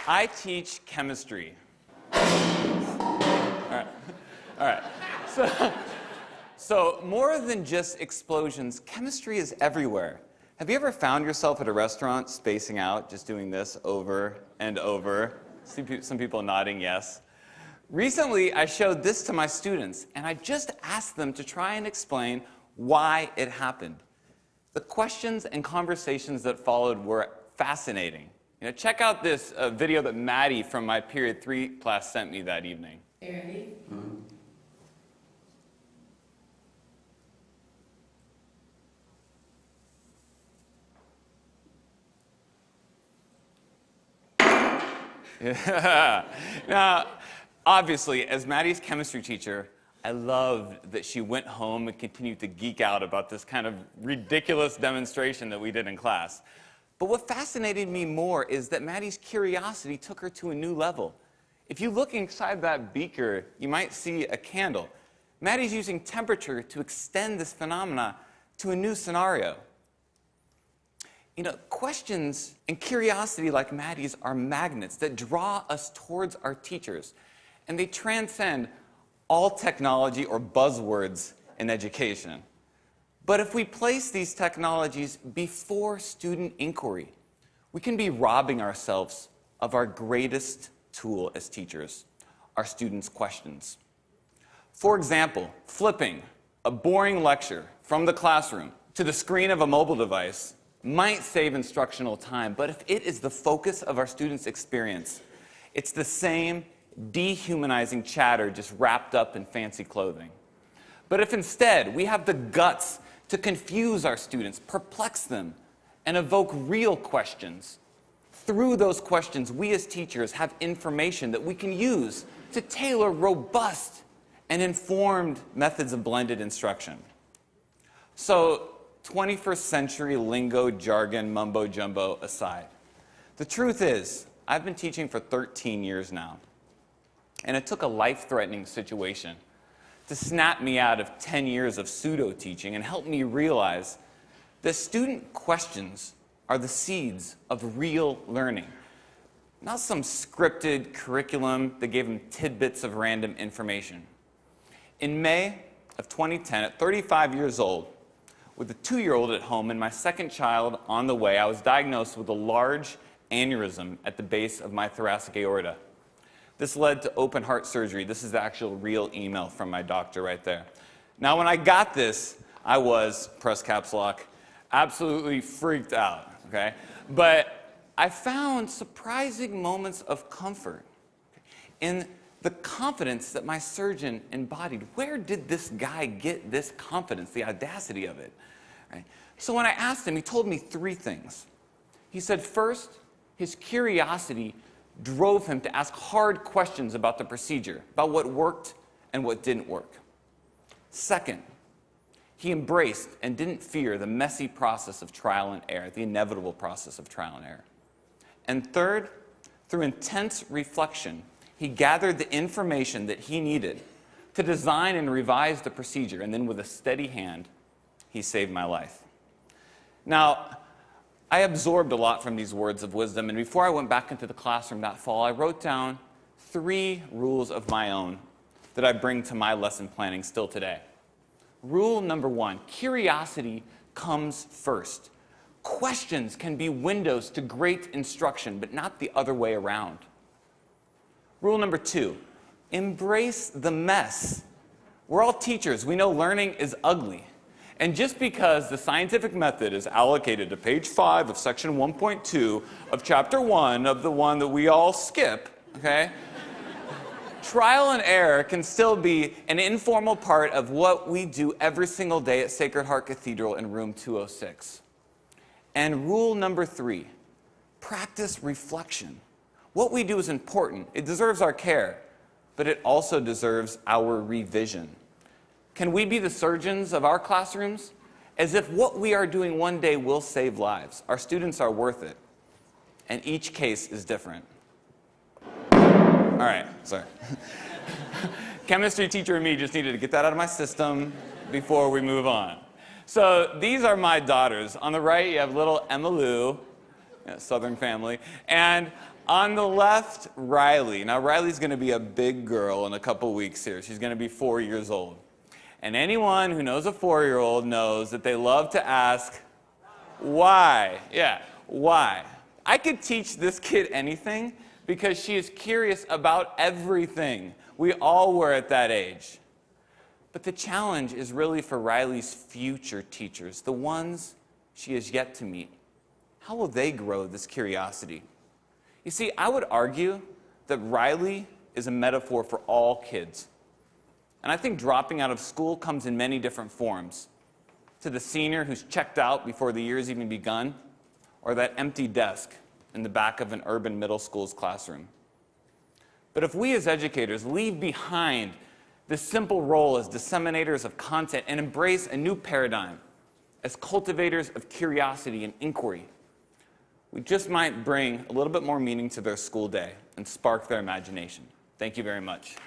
I teach chemistry. All right. So more than just explosions, chemistry is everywhere. Have you ever found yourself at a restaurant spacing out, just doing this over and over? Some people nodding yes. Recently, I showed this to my students, and I just asked them to try and explain why it happened. The questions and conversations that followed were fascinating. Check out this video that Maddie from my Period 3 class sent me that evening. Are you ready? Yeah. Now, obviously, as Maddie's chemistry teacher, I loved that she went home and continued to geek out about this kind of ridiculous demonstration that we did in class. But what fascinated me more is that Maddie's curiosity took her to a new level. If you look inside that beaker, you might see a candle. Maddie's using temperature to extend this phenomena to a new scenario. Questions and curiosity like Maddie's are magnets that draw us towards our teachers, and they transcend all technology or buzzwords in education. But if we place these technologies before student inquiry, we can be robbing ourselves of our greatest tool as teachers, our students' questions. For example, flipping a boring lecture from the classroom to the screen of a mobile device might save instructional time, but if it is the focus of our students' experience, it's the same dehumanizing chatter just wrapped up in fancy clothing. But if instead we have the guts to confuse our students, perplex them, and evoke real questions, through those questions, we as teachers have information that we can use to tailor robust and informed methods of blended instruction. So, 21st century lingo, jargon, mumbo-jumbo aside, the truth is, I've been teaching for 13 years now, and it took a life-threatening situation to snap me out of 10 years of pseudo-teaching and help me realize that student questions are the seeds of real learning, not some scripted curriculum that gave them tidbits of random information. In May of 2010, at 35 years old, with a 2-year-old at home and my second child on the way, I was diagnosed with a large aneurysm at the base of my thoracic aorta. This led to open heart surgery. This is the actual real email from my doctor right there. Now, when I got this, I was, press caps lock, absolutely freaked out, okay? But I found surprising moments of comfort in the confidence that my surgeon embodied. Where did this guy get this confidence, the audacity of it? Right? So when I asked him, he told me 3 things. He said, first, his curiosity drove him to ask hard questions about the procedure, about what worked and what didn't work. Second, he embraced and didn't fear the messy process of trial and error, the inevitable process of trial and error. And third, through intense reflection, he gathered the information that he needed to design and revise the procedure, and then with a steady hand, he saved my life. Now, I absorbed a lot from these words of wisdom, and before I went back into the classroom that fall, I wrote down 3 rules of my own that I bring to my lesson planning still today. Rule number 1, curiosity comes first. Questions can be windows to great instruction, but not the other way around. Rule number 2, embrace the mess. We're all teachers. We know learning is ugly. And just because the scientific method is allocated to page 5 of section 1.2 of chapter 1 of the one that we all skip, okay? Trial and error can still be an informal part of what we do every single day at Sacred Heart Cathedral in room 206. And rule number 3, practice reflection. What we do is important. It deserves our care, but it also deserves our revision. Can we be the surgeons of our classrooms? As if what we are doing one day will save lives. Our students are worth it. And each case is different. All right, sorry. Chemistry teacher and me just needed to get that out of my system before we move on. So these are my daughters. On the right, you have little Emma Lou, Southern family. And On the left, Riley. Now, Riley's going to be a big girl in a couple weeks here. She's going to be 4 years old. And anyone who knows a 4-year-old knows that they love to ask, why? Yeah, why? I could teach this kid anything because she is curious about everything. We all were at that age. But the challenge is really for Riley's future teachers, the ones she has yet to meet. How will they grow this curiosity? You see, I would argue that Riley is a metaphor for all kids. And I think dropping out of school comes in many different forms. To the senior who's checked out before the year's even begun, or that empty desk in the back of an urban middle school's classroom. But if we as educators leave behind this simple role as disseminators of content and embrace a new paradigm as cultivators of curiosity and inquiry, we just might bring a little bit more meaning to their school day and spark their imagination. Thank you very much.